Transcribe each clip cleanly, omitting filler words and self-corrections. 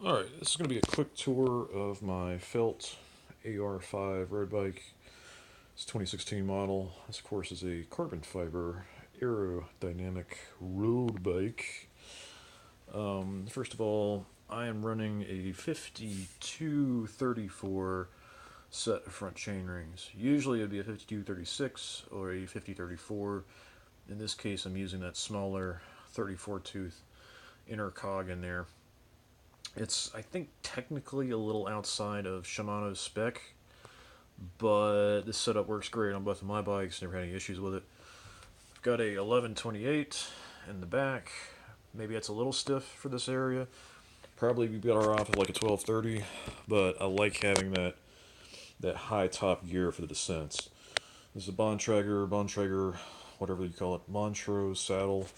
Alright, this is going to be a quick tour of my Felt AR5 road bike. It's a 2016 model. This, of course, is a carbon fiber aerodynamic road bike. First of all, I am running a 5234 set of front chain rings. Usually it would be a 5236 or a 5034. In this case, I'm using that smaller 34 tooth inner cog in there. It's, I think, technically a little outside of Shimano's spec, but this setup works great on both of my bikes. Never had any issues with it. I've got a 1128 in the back. Maybe that's a little stiff for this area. Probably be better off with like a 1230, but I like having that high top gear for the descents. This is a Bontrager, whatever you call it, Montrose saddle.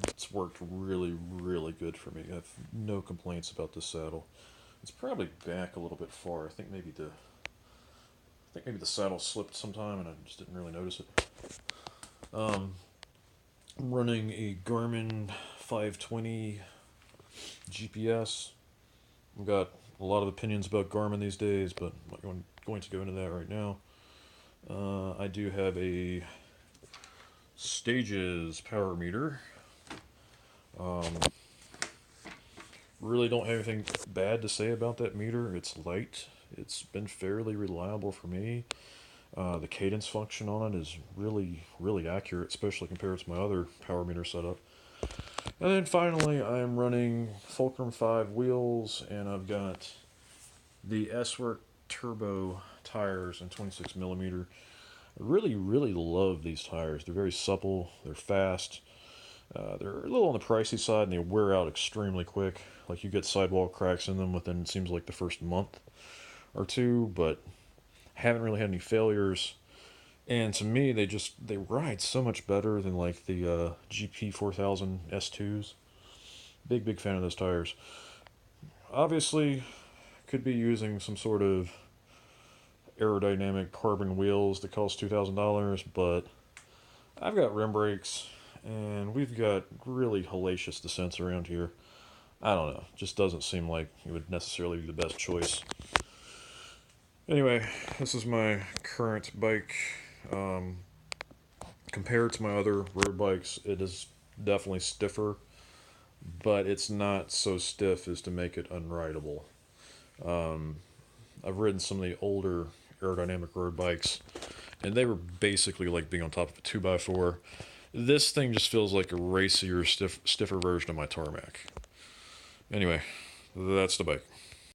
It's worked really, really good for me. I have no complaints about this saddle. It's probably back a little bit far. I think maybe the saddle slipped sometime and I just didn't really notice it. I'm running a Garmin 520 GPS. I've got a lot of opinions about Garmin these days, but I'm not going to go into that right now. I do have a Stages power meter. Really don't have anything bad to say about that meter. It's light. It's been fairly reliable for me. The cadence function on it is really, really accurate, especially compared to my other power meter setup. And then finally, I'm running Fulcrum 5 wheels, and I've got the S-Work Turbo tires in 26 millimeter. I really, really love these tires. They're very supple, they're fast, they're a little on the pricey side, and they wear out extremely quick. Like, you get sidewall cracks in them within, it seems like, the first month or two, but haven't really had any failures. And to me, they ride so much better than like the GP 4000 S2s. Big fan of those tires. Obviously, could be using some sort of aerodynamic carbon wheels that cost $2,000, but I've got rim brakes, and we've got really hellacious descents around here. I don't know, just doesn't seem like it would necessarily be the best choice. Anyway, this is my current bike. Um, Compared to my other road bikes, it is definitely stiffer, but it's not so stiff as to make it unrideable. Um, I've ridden some of the older aerodynamic road bikes, and they were basically like being on top of a 2x4. This thing just feels like a racier, stiffer version of my tarmac. Anyway, that's the bike.